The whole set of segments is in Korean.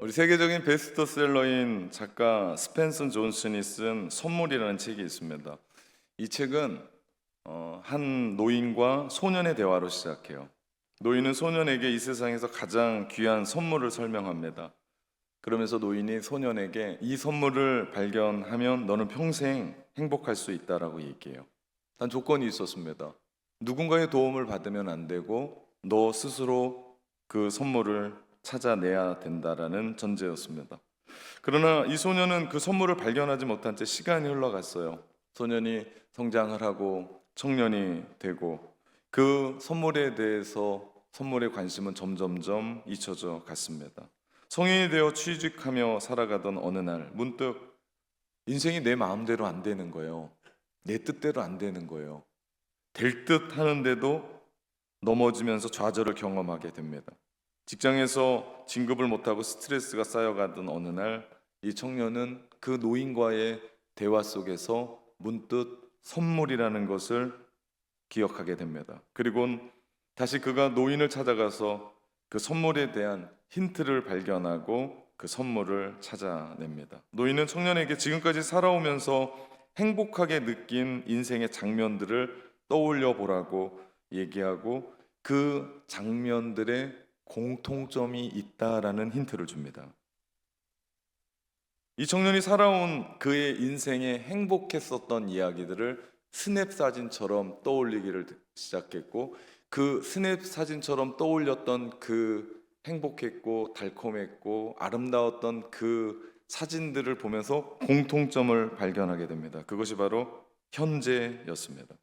우리 세계적인 베스트셀러인 작가 스펜서 존슨이 쓴 선물이라는 책이 있습니다. 이 책은 한 노인과 소년의 대화로 시작해요. 노인은 소년에게 이 세상에서 가장 귀한 선물을 설명합니다. 그러면서 노인이 소년에게 이 선물을 발견하면 너는 평생 행복할 수 있다라고 얘기해요. 단 조건이 있었습니다. 누군가의 도움을 받으면 안 되고 너 스스로 그 선물을 찾아내야 된다라는 전제였습니다. 그러나 이 소년은 그 선물을 발견하지 못한 채 시간이 흘러갔어요. 소년이 성장을 하고 청년이 되고 그 선물에 대해서 선물의 관심은 점점점 잊혀져 갔습니다. 성인이 되어 취직하며 살아가던 어느 날 문득 인생이 내 마음대로 안 되는 거예요. 내 뜻대로 안 되는 거예요. 될 듯 하는데도 넘어지면서 좌절을 경험하게 됩니다. 직장에서 진급을 못하고 스트레스가 쌓여가던 어느 날 이 청년은 그 노인과의 대화 속에서 문득 선물이라는 것을 기억하게 됩니다. 그리고 다시 그가 노인을 찾아가서 그 선물에 대한 힌트를 발견하고 그 선물을 찾아냅니다. 노인은 청년에게 지금까지 살아오면서 행복하게 느낀 인생의 장면들을 떠올려 보라고 얘기하고 그 장면들의 공통점이 있다라는 힌트를 줍니다. 이 청년이 살아온 그의 인생에 행복했었던 이야기들을 스냅 사진처럼 떠올리기를 시작했고 그 스냅 사진처럼 떠올렸던 그 행복했고 달콤했고 아름다웠던 그 사진들을 보면서 공통점을 발견하게 됩니다. 그것이 바로 현재였습니다.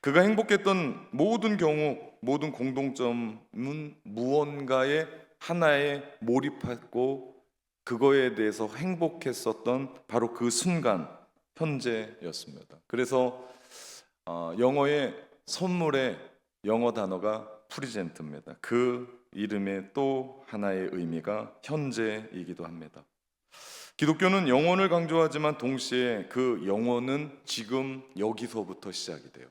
그가 행복했던 모든 경우 모든 공동점은 무언가에 하나에 몰입했고 그거에 대해서 행복했었던 바로 그 순간 현재였습니다. 그래서 영어의 선물의 영어 단어가 프리젠트입니다. 그 이름의 또 하나의 의미가 현재이기도 합니다. 기독교는 영원을 강조하지만 동시에 그 영원은 지금 여기서부터 시작이 돼요.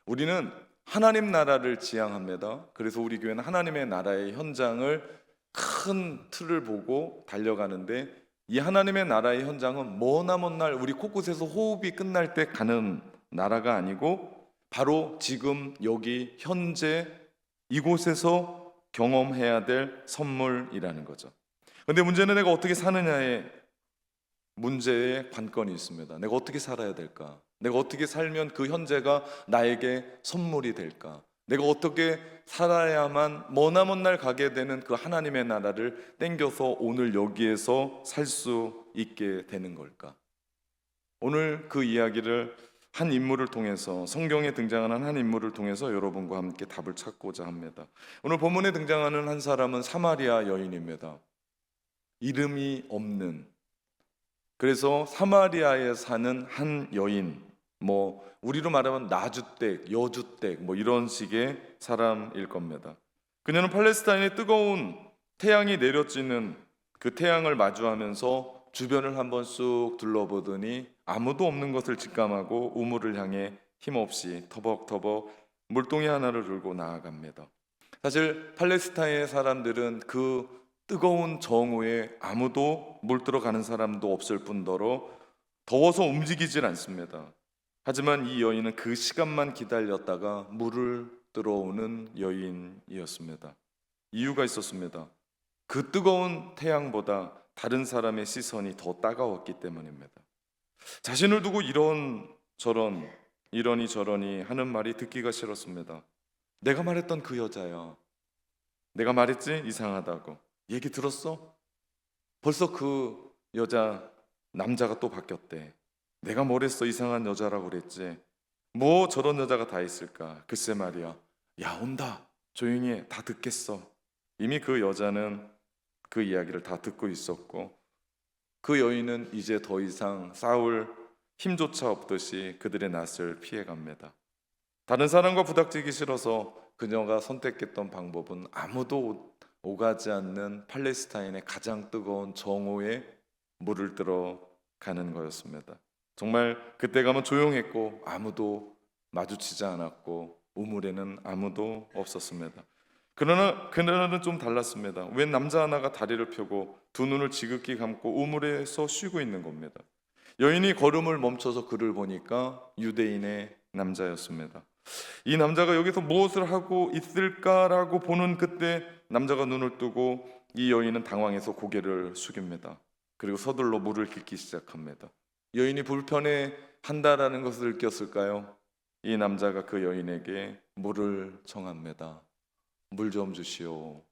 우리는 하나님 나라를 지향합니다. 그래서 우리 교회는 하나님의 나라의 현장을 큰 틀을 보고 달려가는데 이 하나님의 나라의 현장은 머나먼 날 우리 코끝에서 호흡이 끝날 때 가는 나라가 아니고 바로 지금 여기 현재 이곳에서 경험해야 될 선물이라는 거죠. 근데 문제는 내가 어떻게 사느냐에 문제의 관건이 있습니다. 내가 어떻게 살아야 될까? 내가 어떻게 살면 그 현재가 나에게 선물이 될까? 내가 어떻게 살아야만 머나먼 날 가게 되는 그 하나님의 나라를 땡겨서 오늘 여기에서 살 수 있게 되는 걸까? 오늘 그 이야기를 한 인물을 통해서 성경에 등장하는 한 인물을 통해서 여러분과 함께 답을 찾고자 합니다. 오늘 본문에 등장하는 한 사람은 사마리아 여인입니다. 이름이 없는 그래서 사마리아에 사는 한 여인, 우리로 말하면 나주댁, 여주댁 이런 식의 사람일 겁니다. 그녀는 팔레스타인의 뜨거운 태양이 내려지는 그 태양을 마주하면서 주변을 한번 쑥 둘러보더니 아무도 없는 것을 직감하고 우물을 향해 힘없이 터벅터벅 물동이 하나를 들고 나아갑니다. 사실 팔레스타인의 사람들은 그 뜨거운 정오에 아무도 물들어 가는 사람도 없을 뿐더러 더워서 움직이질 않습니다. 하지만 이 여인은 그 시간만 기다렸다가 물을 들어오는 여인이었습니다. 이유가 있었습니다. 그 뜨거운 태양보다 다른 사람의 시선이 더 따가웠기 때문입니다. 자신을 두고 이러니 저러니 하는 말이 듣기가 싫었습니다. 내가 말했던 그 여자야. 내가 말했지? 이상하다고. 얘기 들었어? 벌써 그 남자가 또 바뀌었대. 내가 뭘 했어? 이상한 여자라고 그랬지. 저런 여자가 다 있을까? 글쎄 말이야. 야, 온다. 조용히 해. 다 듣겠어. 이미 그 여자는 그 이야기를 다 듣고 있었고 그 여인은 이제 더 이상 싸울 힘조차 없듯이 그들의 낯을 피해갑니다. 다른 사람과 부닥치기 싫어서 그녀가 선택했던 방법은 아무도 오가지 않는 팔레스타인의 가장 뜨거운 정오에 물을 들어 가는 거였습니다. 정말 그때 가면 조용했고 아무도 마주치지 않았고 우물에는 아무도 없었습니다. 그러나 그날은 좀 달랐습니다. 웬 남자 하나가 다리를 펴고 두 눈을 지극히 감고 우물에서 쉬고 있는 겁니다. 여인이 걸음을 멈춰서 그를 보니까 유대인의 남자였습니다. 이 남자가 여기서 무엇을 하고 있을까라고 보는 그때 남자가 눈을 뜨고 이 여인은 당황해서 고개를 숙입니다. 그리고 서둘러 물을 깃기 시작합니다. 여인이 불편해 한다라는 것을 느꼈을까요? 이 남자가 그 여인에게 물을 청합니다. 물 좀 주시오.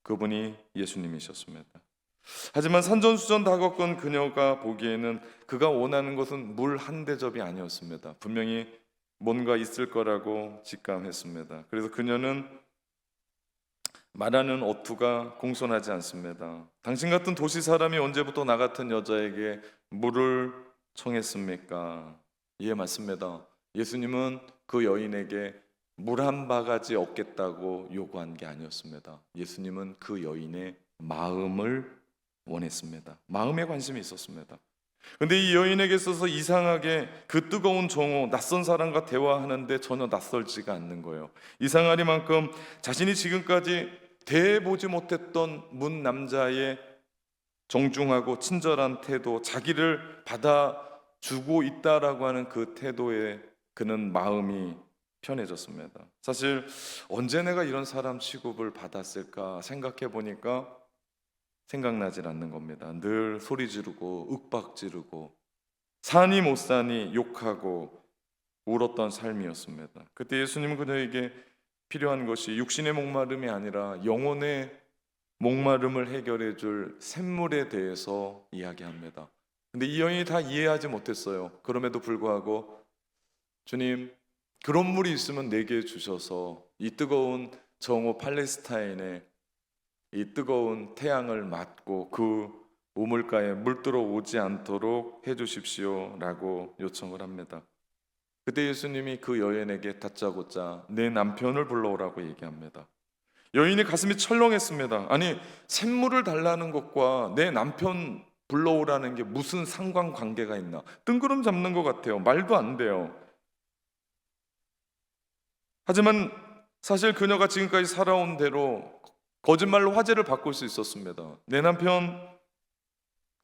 그분이 예수님이셨습니다. 하지만 산전수전 다 겪은 그녀가 보기에는 그가 원하는 것은 물 한 대접이 아니었습니다. 분명히 뭔가 있을 거라고 직감했습니다. 그래서 그녀는 말하는 어투가 공손하지 않습니다. 당신 같은 도시 사람이 언제부터 나 같은 여자에게 물을 청했습니까? 예, 맞습니다. 예수님은 그 여인에게 물 한 바가지 얻겠다고 요구한 게 아니었습니다. 예수님은 그 여인의 마음을 원했습니다. 마음에 관심이 있었습니다. 근데 이 여인에게 있어서 이상하게 그 뜨거운 정오, 낯선 사람과 대화하는데 전혀 낯설지가 않는 거예요. 이상하리만큼 자신이 지금까지 대해보지 못했던 문 남자의 정중하고 친절한 태도, 자기를 받아주고 있다라고 하는 그 태도에 그는 마음이 편해졌습니다. 사실 언제 내가 이런 사람 취급을 받았을까 생각해 보니까 생각나질 않는 겁니다. 늘 소리 지르고 윽박 지르고 사니 못 사니 욕하고 울었던 삶이었습니다. 그때 예수님은 그녀에게 필요한 것이 육신의 목마름이 아니라 영혼의 목마름을 해결해 줄 샘물에 대해서 이야기합니다. 근데 이 여인이 다 이해하지 못했어요. 그럼에도 불구하고 주님, 그런 물이 있으면 내게 주셔서 이 뜨거운 정오 팔레스타인에 이 뜨거운 태양을 맞고 그 우물가에 물들어 오지 않도록 해주십시오 라고 요청을 합니다. 그때 예수님이 그 여인에게 다짜고짜 내 남편을 불러오라고 얘기합니다. 여인이 가슴이 철렁했습니다. 아니, 샘물을 달라는 것과 내 남편 불러오라는 게 무슨 상관관계가 있나? 뜬구름 잡는 것 같아요. 말도 안 돼요. 하지만 사실 그녀가 지금까지 살아온 대로 거짓말로 화제를 바꿀 수 있었습니다. 내 남편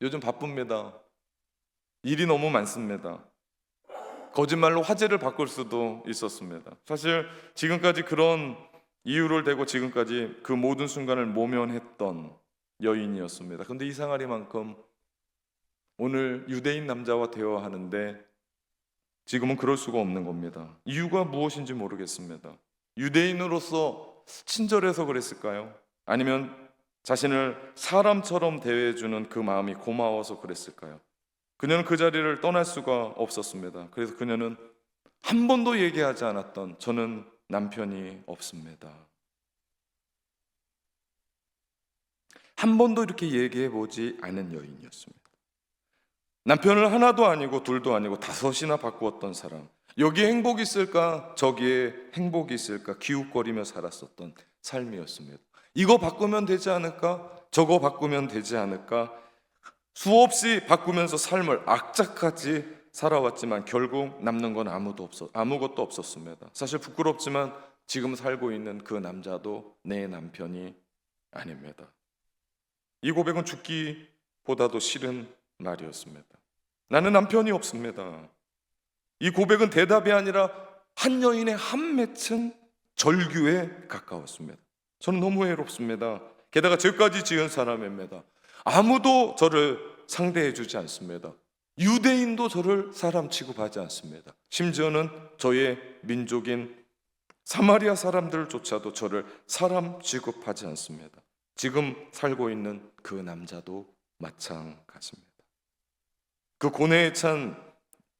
요즘 바쁩니다. 일이 너무 많습니다. 거짓말로 화제를 바꿀 수도 있었습니다. 사실 지금까지 그런 이유를 대고 지금까지 그 모든 순간을 모면했던 여인이었습니다. 근데 이상하리만큼 오늘 유대인 남자와 대화하는데 지금은 그럴 수가 없는 겁니다. 이유가 무엇인지 모르겠습니다. 유대인으로서 친절해서 그랬을까요? 아니면 자신을 사람처럼 대해주는 그 마음이 고마워서 그랬을까요? 그녀는 그 자리를 떠날 수가 없었습니다. 그래서 그녀는 한 번도 얘기하지 않았던 저는 남편이 없습니다. 한 번도 이렇게 얘기해보지 않은 여인이었습니다. 남편을 하나도 아니고 둘도 아니고 다섯이나 바꾸었던 사람, 여기에 행복이 있을까 저기에 행복이 있을까 기웃거리며 살았었던 삶이었습니다. 이거 바꾸면 되지 않을까 저거 바꾸면 되지 않을까 수없이 바꾸면서 삶을 악착같이 살아왔지만 결국 남는 건 아무것도 없었습니다. 사실 부끄럽지만 지금 살고 있는 그 남자도 내 남편이 아닙니다. 이 고백은 죽기보다도 싫은 말이었습니다. 나는 남편이 없습니다. 이 고백은 대답이 아니라 한 여인의 한 맺힌 절규에 가까웠습니다. 저는 너무 외롭습니다. 게다가 죄까지 지은 사람입니다. 아무도 저를 상대해주지 않습니다. 유대인도 저를 사람 취급하지 않습니다. 심지어는 저의 민족인 사마리아 사람들조차도 저를 사람 취급하지 않습니다. 지금 살고 있는 그 남자도 마찬가지입니다. 그 고뇌에 찬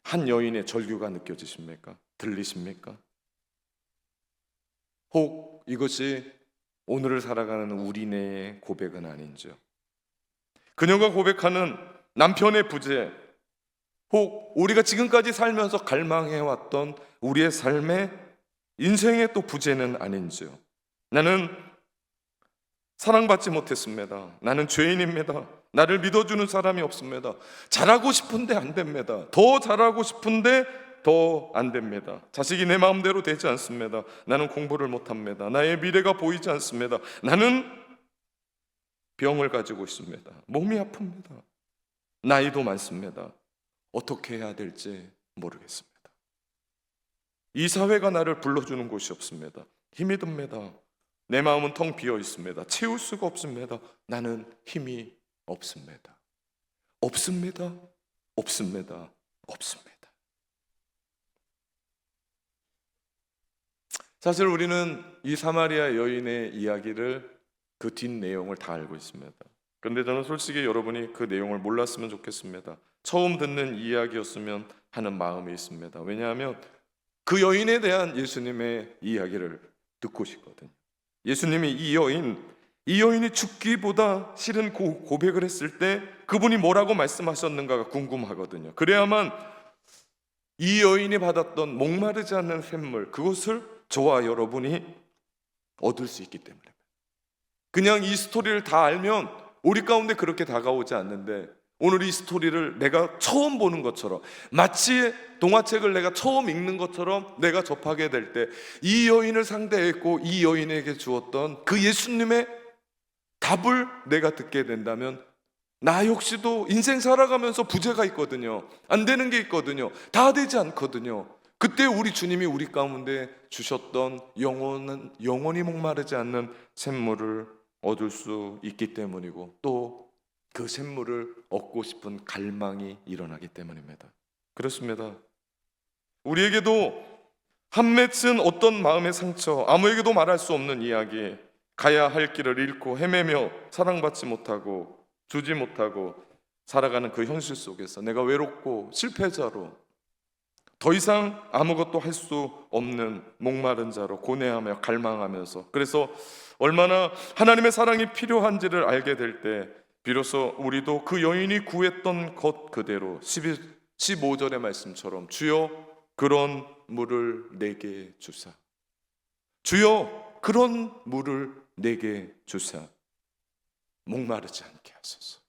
한 여인의 절규가 느껴지십니까? 들리십니까? 혹 이것이 오늘을 살아가는 우리네의 고백은 아닌지요? 그녀가 고백하는 남편의 부재, 혹 우리가 지금까지 살면서 갈망해왔던 우리의 삶의 인생의 또 부재는 아닌지요? 나는 사랑받지 못했습니다. 나는 죄인입니다. 나를 믿어주는 사람이 없습니다. 잘하고 싶은데 안 됩니다. 더 잘하고 싶은데 더 안 됩니다. 자식이 내 마음대로 되지 않습니다. 나는 공부를 못합니다. 나의 미래가 보이지 않습니다. 나는 병을 가지고 있습니다. 몸이 아픕니다. 나이도 많습니다. 어떻게 해야 될지 모르겠습니다. 이 사회가 나를 불러주는 곳이 없습니다. 힘이 듭니다. 내 마음은 텅 비어 있습니다. 채울 수가 없습니다. 나는 힘이 없습니다. 없습니다. 없습니다. 없습니다. 사실 우리는 이 사마리아 여인의 이야기를 그 뒷내용을 다 알고 있습니다. 그런데 저는 솔직히 여러분이 그 내용을 몰랐으면 좋겠습니다. 처음 듣는 이야기였으면 하는 마음이 있습니다. 왜냐하면 그 여인에 대한 예수님의 이야기를 듣고 싶거든요. 예수님이 이 여인이 죽기보다 싫은 고백을 했을 때 그분이 뭐라고 말씀하셨는가가 궁금하거든요. 그래야만 이 여인이 받았던 목마르지 않는 샘물, 그것을 저와 여러분이 얻을 수 있기 때문입니다. 그냥 이 스토리를 다 알면 우리 가운데 그렇게 다가오지 않는데, 오늘 이 스토리를 내가 처음 보는 것처럼, 마치 동화책을 내가 처음 읽는 것처럼 내가 접하게 될 때 이 여인을 상대했고 이 여인에게 주었던 그 예수님의 답을 내가 듣게 된다면, 나 역시도 인생 살아가면서 부재가 있거든요. 안 되는 게 있거든요. 다 되지 않거든요. 그때 우리 주님이 우리 가운데 주셨던 영원히 목마르지 않는 샘물을 얻을 수 있기 때문이고, 또 그 샘물을 얻고 싶은 갈망이 일어나기 때문입니다. 그렇습니다. 우리에게도 한 맺힌 어떤 마음의 상처, 아무에게도 말할 수 없는 이야기, 가야 할 길을 잃고 헤매며 사랑받지 못하고 주지 못하고 살아가는 그 현실 속에서 내가 외롭고 실패자로, 더 이상 아무것도 할 수 없는 목마른 자로 고뇌하며 갈망하면서, 그래서 얼마나 하나님의 사랑이 필요한지를 알게 될 때 비로소 우리도 그 여인이 구했던 것 그대로 15절의 말씀처럼 주여 그런 물을 내게 주사, 주여 그런 물을 내게 주사, 목마르지 않게 하소서.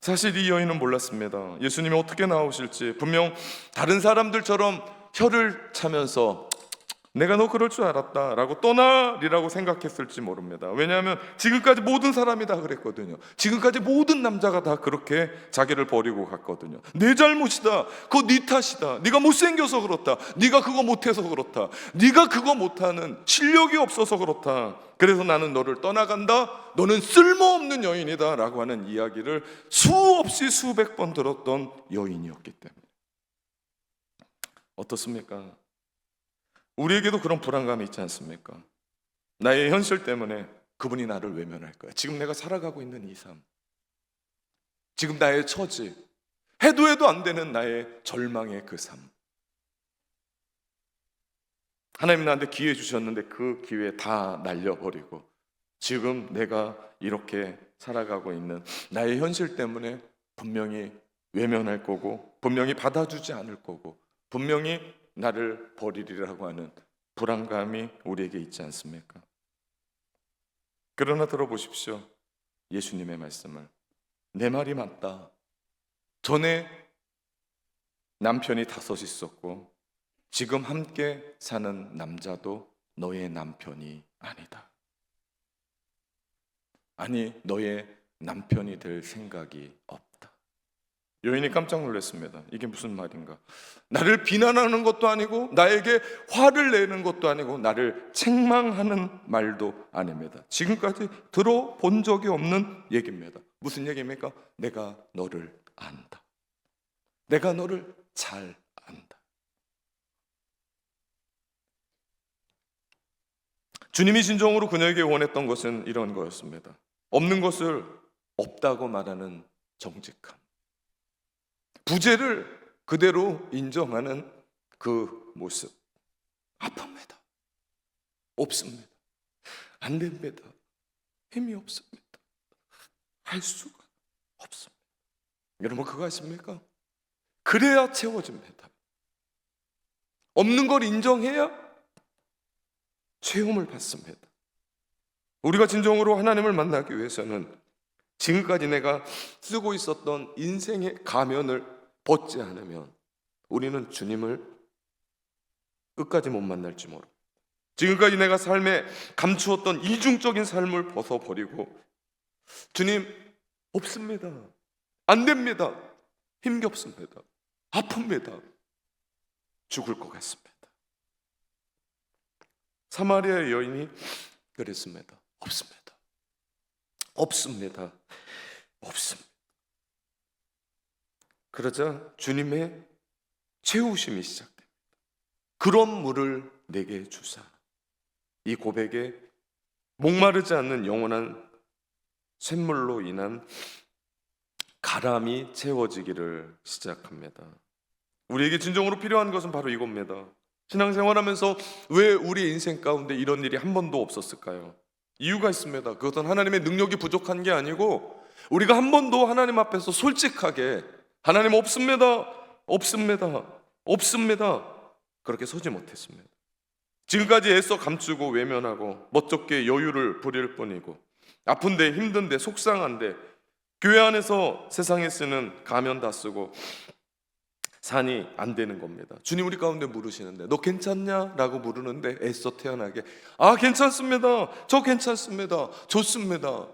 사실 이 여인은 몰랐습니다. 예수님이 어떻게 나오실지. 분명 다른 사람들처럼 혀를 차면서 내가 너 그럴 줄 알았다 라고 떠나리라고 생각했을지 모릅니다. 왜냐하면 지금까지 모든 사람이 다 그랬거든요. 지금까지 모든 남자가 다 그렇게 자기를 버리고 갔거든요. 내 잘못이다, 그거 네 탓이다, 네가 못생겨서 그렇다, 네가 그거 못해서 그렇다, 네가 그거 못하는 실력이 없어서 그렇다, 그래서 나는 너를 떠나간다, 너는 쓸모없는 여인이다 라고 하는 이야기를 수없이 수백 번 들었던 여인이었기 때문에. 어떻습니까? 우리에게도 그런 불안감이 있지 않습니까? 나의 현실 때문에 그분이 나를 외면할 거야. 지금 내가 살아가고 있는 이 삶, 지금 나의 처지, 해도 안 되는 나의 절망의 그 삶, 하나님 나한테 기회 주셨는데 그 기회 다 날려버리고 지금 내가 이렇게 살아가고 있는 나의 현실 때문에 분명히 외면할 거고, 분명히 받아주지 않을 거고, 분명히 나를 버리리라고 하는 불안감이 우리에게 있지 않습니까? 그러나 들어보십시오. 예수님의 말씀을. 내 말이 맞다. 전에 남편이 5 있었고 지금 함께 사는 남자도 너의 남편이 아니다. 아니, 너의 남편이 될 생각이 없다. 여인이 깜짝 놀랐습니다. 이게 무슨 말인가? 나를 비난하는 것도 아니고 나에게 화를 내는 것도 아니고 나를 책망하는 말도 아닙니다. 지금까지 들어본 적이 없는 얘기입니다. 무슨 얘기입니까? 내가 너를 안다. 내가 너를 잘 안다. 주님이 진정으로 그녀에게 원했던 것은 이런 거였습니다. 없는 것을 없다고 말하는 정직함, 부재를 그대로 인정하는 그 모습. 아픕니다. 없습니다. 안 됩니다. 힘이 없습니다. 할 수가 없습니다. 여러분 그거 아십니까? 그래야 채워집니다. 없는 걸 인정해야 체험을 받습니다. 우리가 진정으로 하나님을 만나기 위해서는 지금까지 내가 쓰고 있었던 인생의 가면을 벗지 않으면 우리는 주님을 끝까지 못 만날지 모릅니다. 지금까지 내가 삶에 감추었던 이중적인 삶을 벗어버리고 주님 없습니다, 안 됩니다, 힘겹습니다, 아픕니다, 죽을 것 같습니다. 사마리아 여인이 그랬습니다. 없습니다, 없습니다, 없습니다. 그러자 주님의 채우심이 시작됩니다. 그런 물을 내게 주사. 이 고백에 목마르지 않는 영원한 샘물로 인한 가람이 채워지기를 시작합니다. 우리에게 진정으로 필요한 것은 바로 이겁니다. 신앙생활하면서 왜 우리 인생 가운데 이런 일이 한 번도 없었을까요? 이유가 있습니다. 그것은 하나님의 능력이 부족한 게 아니고 우리가 한 번도 하나님 앞에서 솔직하게 하나님 없습니다, 없습니다, 없습니다 그렇게 서지 못했습니다. 지금까지 애써 감추고 외면하고 멋쩍게 여유를 부릴 뿐이고 아픈데 힘든데 속상한데 교회 안에서 세상에 쓰는 가면 다 쓰고 산이 안 되는 겁니다. 주님 우리 가운데 물으시는데 너 괜찮냐? 라고 물으는데 애써 태연하게 괜찮습니다, 저 괜찮습니다, 좋습니다,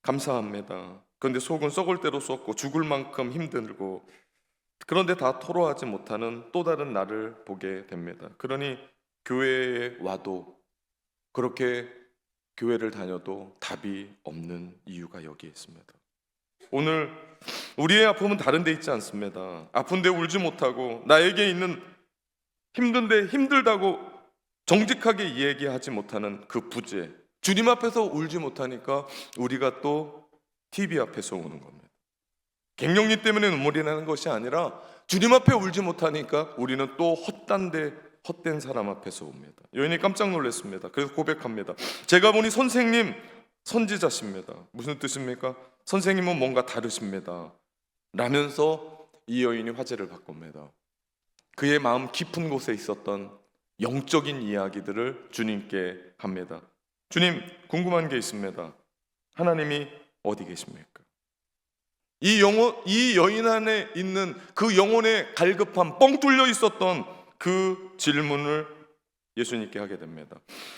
감사합니다. 그런데 속은 썩을 대로 썩고 죽을 만큼 힘들고 그런데 다 토로하지 못하는 또 다른 나를 보게 됩니다. 그러니 교회에 와도 그렇게 교회를 다녀도 답이 없는 이유가 여기에 있습니다. 오늘 우리의 아픔은 다른 데 있지 않습니다. 아픈데 울지 못하고 나에게 있는 힘든데 힘들다고 정직하게 얘기하지 못하는 그 부재, 주님 앞에서 울지 못하니까 우리가 또 TV 앞에서 우는 겁니다. 갱년기 때문에 눈물이 나는 것이 아니라 주님 앞에 울지 못하니까 우리는 또 헛된 사람 앞에서 옵니다. 여인이 깜짝 놀랐습니다. 그래서 고백합니다. 제가 보니 선생님 선지자십니다. 무슨 뜻입니까? 선생님은 뭔가 다르십니다 라면서 이 여인이 화제를 바꿉니다. 그의 마음 깊은 곳에 있었던 영적인 이야기들을 주님께 합니다. 주님, 궁금한 게 있습니다. 하나님이 어디 계십니까? 이 여인 안에 있는 그 영혼의 갈급함, 뻥 뚫려 있었던 그 질문을 예수님께 하게 됩니다.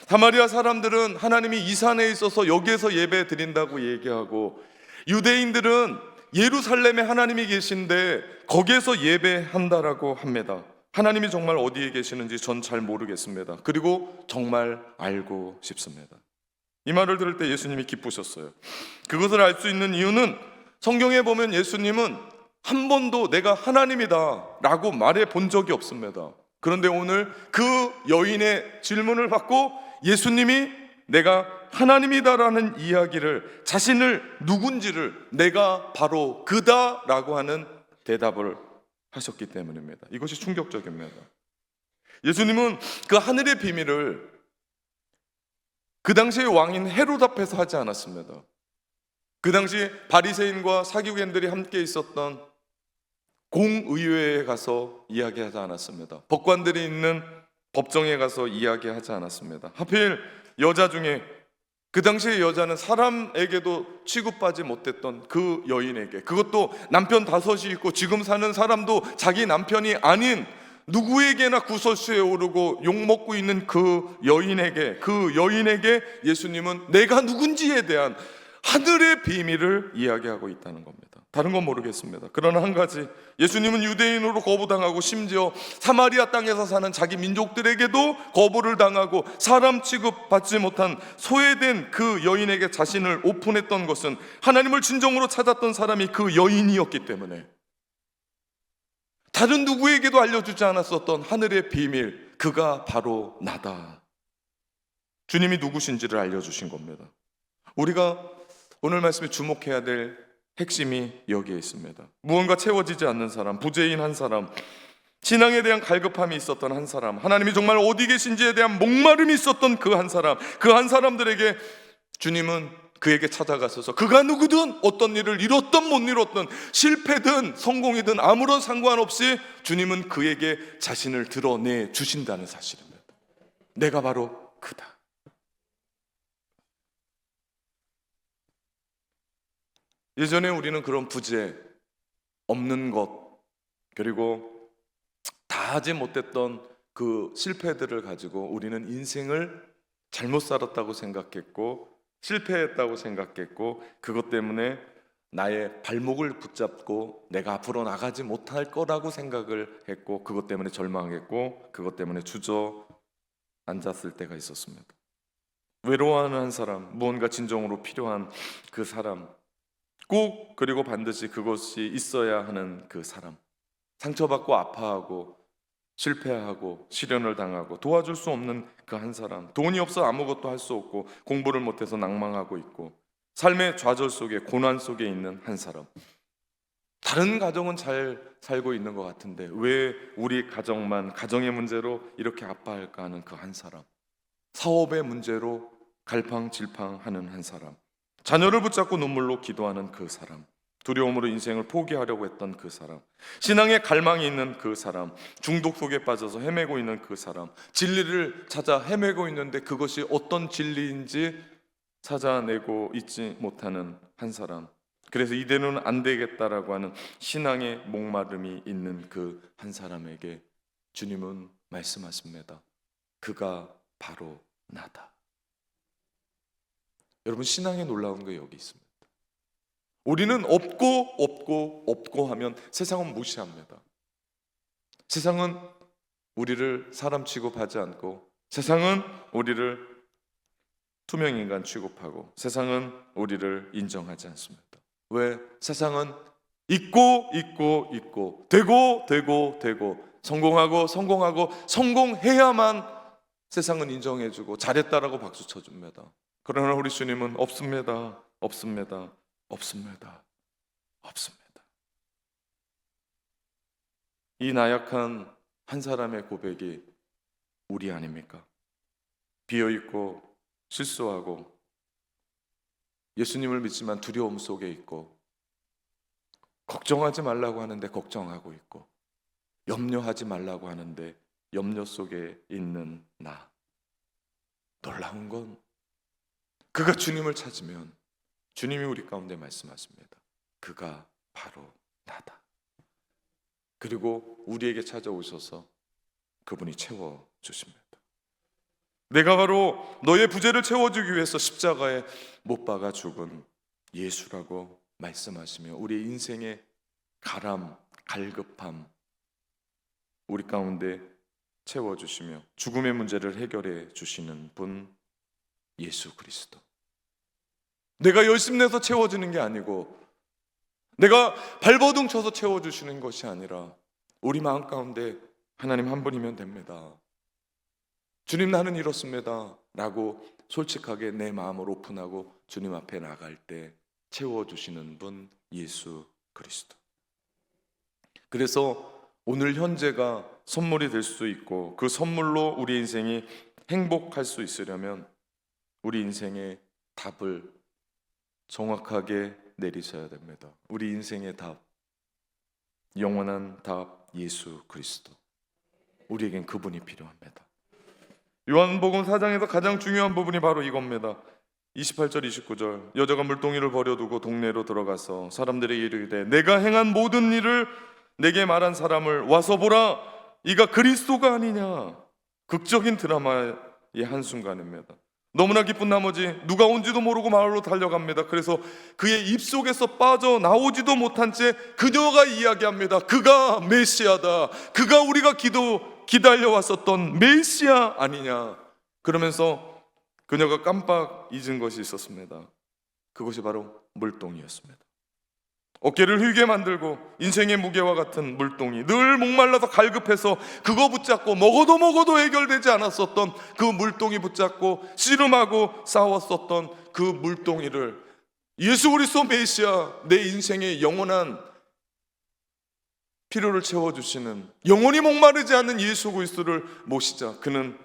사마리아 사람들은 하나님이 이 산에 있어서 여기에서 예배 드린다고 얘기하고 유대인들은 예루살렘에 하나님이 계신데 거기에서 예배한다라고 합니다. 하나님이 정말 어디에 계시는지 전 잘 모르겠습니다. 그리고 정말 알고 싶습니다. 이 말을 들을 때 예수님이 기쁘셨어요. 그것을 알 수 있는 이유는 성경에 보면 예수님은 한 번도 내가 하나님이다 라고 말해 본 적이 없습니다. 그런데 오늘 그 여인의 질문을 받고 예수님이 내가 하나님이다라는 이야기를, 자신을 누군지를 내가 바로 그다 라고 하는 대답을 하셨기 때문입니다. 이것이 충격적입니다. 예수님은 그 하늘의 비밀을 그 당시의 왕인 헤롯 앞에서 하지 않았습니다. 그 당시 바리새인과 사기관들이 함께 있었던 공의회에 가서 이야기하지 않았습니다. 법관들이 있는 법정에 가서 이야기하지 않았습니다. 하필 여자 중에 그 당시의 여자는 사람에게도 취급하지 못했던 그 여인에게, 그것도 남편 5이 있고 지금 사는 사람도 자기 남편이 아닌 누구에게나 구설수에 오르고 욕먹고 있는 그 여인에게 예수님은 내가 누군지에 대한 하늘의 비밀을 이야기하고 있다는 겁니다. 다른 건 모르겠습니다. 그러나 한 가지, 예수님은 유대인으로 거부당하고 심지어 사마리아 땅에서 사는 자기 민족들에게도 거부를 당하고 사람 취급받지 못한 소외된 그 여인에게 자신을 오픈했던 것은 하나님을 진정으로 찾았던 사람이 그 여인이었기 때문에, 다른 누구에게도 알려주지 않았었던 하늘의 비밀, 그가 바로 나다. 주님이 누구신지를 알려주신 겁니다. 우리가 오늘 말씀에 주목해야 될 핵심이 여기에 있습니다. 무언가 채워지지 않는 사람, 부재인 한 사람, 신앙에 대한 갈급함이 있었던 한 사람, 하나님이 정말 어디 계신지에 대한 목마름이 있었던 그 한 사람, 그 한 사람들에게 주님은 그에게 찾아가셔서 그가 누구든 어떤 일을 이뤘든 못 이뤘든 실패든 성공이든 아무런 상관없이 주님은 그에게 자신을 드러내 주신다는 사실입니다. 내가 바로 그다. 예전에 우리는 그런 부재, 없는 것, 그리고 다 하지 못했던 그 실패들을 가지고 우리는 인생을 잘못 살았다고 생각했고 실패했다고 생각했고 그것 때문에 나의 발목을 붙잡고 내가 앞으로 나가지 못할 거라고 생각을 했고 그것 때문에 절망했고 그것 때문에 주저앉았을 때가 있었습니다. 외로워하는 한 사람, 무언가 진정으로 필요한 그 사람, 꼭 그리고 반드시 그것이 있어야 하는 그 사람, 상처받고 아파하고 실패하고 시련을 당하고 도와줄 수 없는 그 한 사람, 돈이 없어 아무것도 할 수 없고 공부를 못해서 낭망하고 있고 삶의 좌절 속에 고난 속에 있는 한 사람. 다른 가정은 잘 살고 있는 것 같은데 왜 우리 가정만 가정의 문제로 이렇게 아파할까 하는 그 한 사람, 사업의 문제로 갈팡질팡하는 한 사람, 자녀를 붙잡고 눈물로 기도하는 그 사람, 두려움으로 인생을 포기하려고 했던 그 사람, 신앙에 갈망이 있는 그 사람, 중독 속에 빠져서 헤매고 있는 그 사람, 진리를 찾아 헤매고 있는데 그것이 어떤 진리인지 찾아내고 있지 못하는 한 사람, 그래서 이대로는 안 되겠다라고 하는 신앙의 목마름이 있는 그 한 사람에게 주님은 말씀하십니다. 그가 바로 나다. 여러분, 신앙에 놀라운 게 여기 있습니다. 우리는 없고 하면 세상은 무시합니다. 세상은 우리를 사람 취급하지 않고 세상은 우리를 투명인간 취급하고 세상은 우리를 인정하지 않습니다. 왜? 세상은 있고 되고 성공하고 성공해야만 세상은 인정해주고 잘했다라고 박수 쳐줍니다. 그러나 우리 주님은 없습니다. 이 나약한 한 사람의 고백이 우리 아닙니까? 비어있고 실수하고 예수님을 믿지만 두려움 속에 있고 걱정하지 말라고 하는데 걱정하고 있고 염려하지 말라고 하는데 염려 속에 있는 나. 놀라운 건 그가 주님을 찾으면 주님이 우리 가운데 말씀하십니다. 그가 바로 나다. 그리고 우리에게 찾아오셔서 그분이 채워주십니다. 내가 바로 너의 부재를 채워주기 위해서 십자가에 못 박아 죽은 예수라고 말씀하시며 우리 인생의 갈급함 우리 가운데 채워주시며 죽음의 문제를 해결해 주시는 분 예수 그리스도. 내가 열심 내서 채워주는 게 아니고 내가 발버둥 쳐서 채워주시는 것이 아니라 우리 마음 가운데 하나님 한 분이면 됩니다. 주님, 나는 이렇습니다 라고 솔직하게 내 마음을 오픈하고 주님 앞에 나갈 때 채워주시는 분 예수 그리스도. 그래서 오늘 현재가 선물이 될 수 있고 그 선물로 우리 인생이 행복할 수 있으려면 우리 인생의 답을 정확하게 내리셔야 됩니다. 우리 인생의 답, 영원한 답 예수 그리스도. 우리에겐 그분이 필요합니다. 요한복음 4장에서 가장 중요한 부분이 바로 이겁니다. 28절 29절 여자가 물동이를 버려두고 동네로 들어가서 사람들에게 이르되 내가 행한 모든 일을 내게 말한 사람을 와서 보라, 이가 그리스도가 아니냐. 극적인 드라마의 한순간입니다. 너무나 기쁜 나머지 누가 온지도 모르고 마을로 달려갑니다. 그래서 그의 입속에서 빠져나오지도 못한 채 그녀가 이야기합니다. 그가 메시아다. 그가 우리가 기다려왔었던 메시아 아니냐. 그러면서 그녀가 깜빡 잊은 것이 있었습니다. 그것이 바로 물동이었습니다. 어깨를 휘게 만들고 인생의 무게와 같은 물동이, 늘 목말라서 갈급해서 그거 붙잡고 먹어도 해결되지 않았었던 그 물동이 붙잡고 씨름하고 싸웠었던 그 물동이를 예수 그리스도 메시아, 내 인생의 영원한 필요를 채워주시는, 영원히 목마르지 않는 예수 그리스도를 모시자. 그는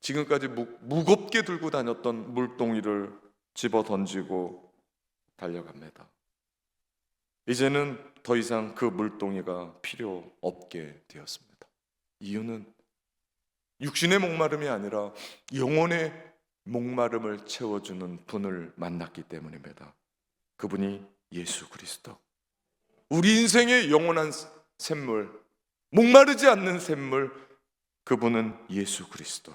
지금까지 무겁게 들고 다녔던 물동이를 집어 던지고 달려갑니다. 이제는 더 이상 그 물동이가 필요 없게 되었습니다. 이유는 육신의 목마름이 아니라 영혼의 목마름을 채워주는 분을 만났기 때문입니다. 그분이 예수 그리스도. 우리 인생의 영원한 샘물, 목마르지 않는 샘물, 그분은 예수 그리스도.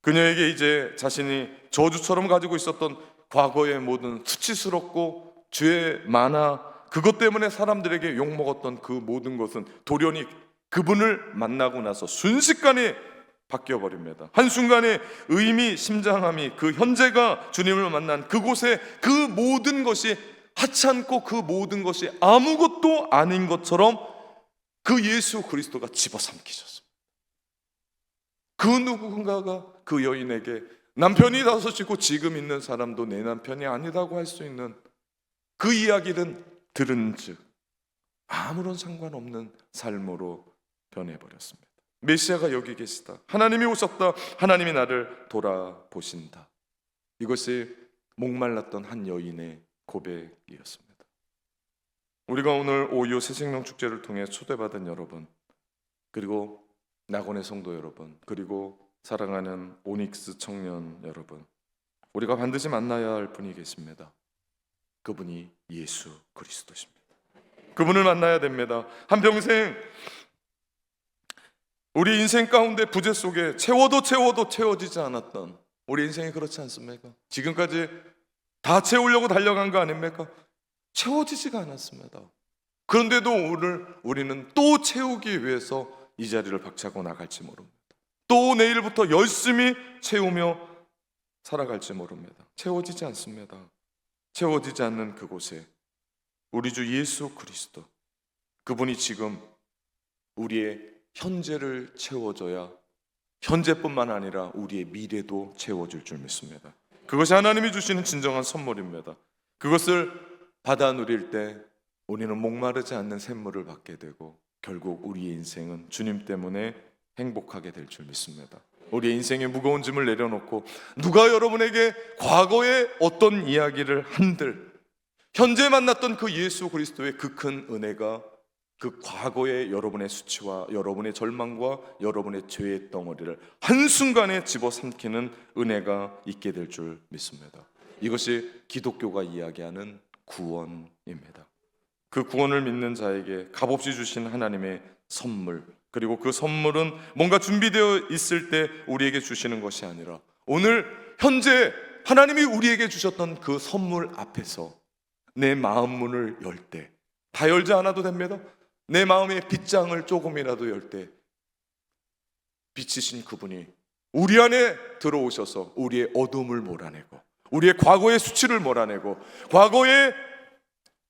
그녀에게 이제 자신이 저주처럼 가지고 있었던 과거의 모든 수치스럽고 죄 많아 그것 때문에 사람들에게 욕먹었던 그 모든 것은 돌연히 그분을 만나고 나서 순식간에 바뀌어버립니다. 한순간에 의미, 심장함이, 그 현재가 주님을 만난 그곳에 그 모든 것이 하찮고 그 모든 것이 아무것도 아닌 것처럼 그 예수 그리스도가 집어삼키셨습니다. 그 누군가가 그 여인에게 남편이 다섯이고 지금 있는 사람도 내 남편이 아니라고 할 수 있는 그 이야기는 들은 즉 아무런 상관없는 삶으로 변해버렸습니다. 메시아가 여기 계시다. 하나님이 오셨다. 하나님이 나를 돌아보신다. 이것이 목말랐던 한 여인의 고백이었습니다. 우리가 오늘 오유 새생명 축제를 통해 초대받은 여러분, 그리고 낙원의 성도 여러분, 그리고 사랑하는 오닉스 청년 여러분, 우리가 반드시 만나야 할 분이 계십니다. 그분이 예수 그리스도십니다. 그분을 만나야 됩니다. 한평생 우리 인생 가운데 부재 속에 채워도 채워지지 않았던 우리 인생이 그렇지 않습니까? 지금까지 다 채우려고 달려간 거 아닙니까? 채워지지가 않았습니다. 그런데도 오늘 우리는 또 채우기 위해서 이 자리를 박차고 나갈지 모릅니다. 또 내일부터 열심히 채우며 살아갈지 모릅니다. 채워지지 않습니다. 채워지지 않는 그곳에 우리 주 예수 그리스도, 그분이 지금 우리의 현재를 채워줘야 현재뿐만 아니라 우리의 미래도 채워줄 줄 믿습니다. 그것이 하나님이 주시는 진정한 선물입니다. 그것을 받아 누릴 때 우리는 목마르지 않는 샘물을 받게 되고 결국 우리의 인생은 주님 때문에 행복하게 될 줄 믿습니다. 우리의 인생의 무거운 짐을 내려놓고 누가 여러분에게 과거의 어떤 이야기를 한들 현재 만났던 그 예수 그리스도의 그 큰 은혜가 그 과거의 여러분의 수치와 여러분의 절망과 여러분의 죄의 덩어리를 한순간에 집어삼키는 은혜가 있게 될 줄 믿습니다. 이것이 기독교가 이야기하는 구원입니다. 그 구원을 믿는 자에게 값없이 주신 하나님의 선물, 그리고 그 선물은 뭔가 준비되어 있을 때 우리에게 주시는 것이 아니라 오늘 현재 하나님이 우리에게 주셨던 그 선물 앞에서 내 마음 문을 열 때, 다 열지 않아도 됩니다. 내 마음의 빗장을 조금이라도 열 때 빛이신 그분이 우리 안에 들어오셔서 우리의 어둠을 몰아내고 우리의 과거의 수치를 몰아내고 과거에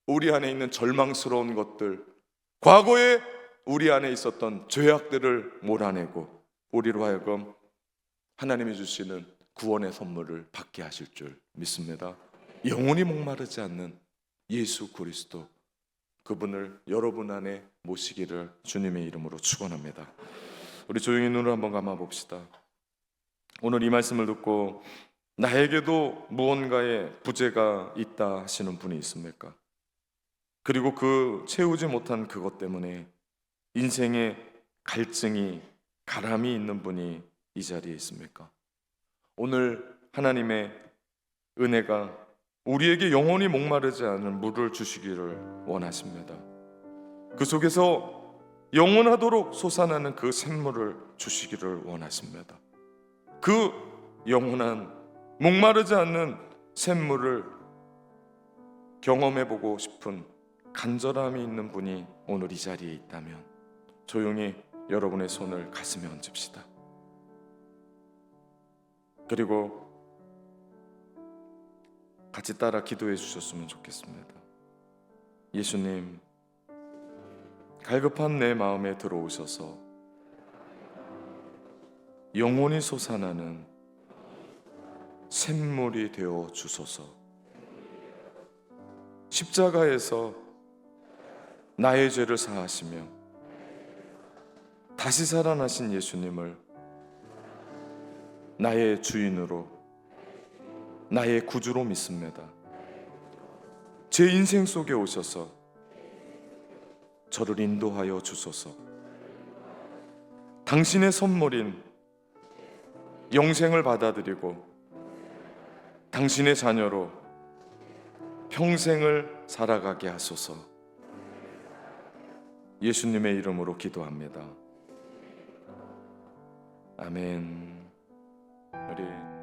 우리 안에 있는 절망스러운 것들, 과거에 우리 안에 있었던 죄악들을 몰아내고 우리로 하여금 하나님이 주시는 구원의 선물을 받게 하실 줄 믿습니다. 영원히 목마르지 않는 예수 그리스도, 그분을 여러분 안에 모시기를 주님의 이름으로 축원합니다. 우리 조용히 눈을 한번 감아 봅시다. 오늘 이 말씀을 듣고 나에게도 무언가의 부재가 있다 하시는 분이 있습니까? 그리고 그 채우지 못한 그것 때문에 인생의 갈증이, 가람이 있는 분이 이 자리에 있습니까? 오늘 하나님의 은혜가 우리에게 영원히 목마르지 않은 물을 주시기를 원하십니다. 그 속에서 영원하도록 솟아나는 그 샘물을 주시기를 원하십니다. 그 영원한 목마르지 않는 샘물을 경험해보고 싶은 간절함이 있는 분이 오늘 이 자리에 있다면 조용히 여러분의 손을 가슴에 얹읍시다. 그리고 같이 따라 기도해 주셨으면 좋겠습니다. 예수님, 갈급한 내 마음에 들어오셔서 영원히 솟아나는 샘물이 되어 주소서. 십자가에서 나의 죄를 사하시며 다시 살아나신 예수님을 나의 주인으로, 나의 구주로 믿습니다. 제 인생 속에 오셔서 저를 인도하여 주소서. 당신의 선물인 영생을 받아들이고 당신의 자녀로 평생을 살아가게 하소서. 예수님의 이름으로 기도합니다. 아멘. 우리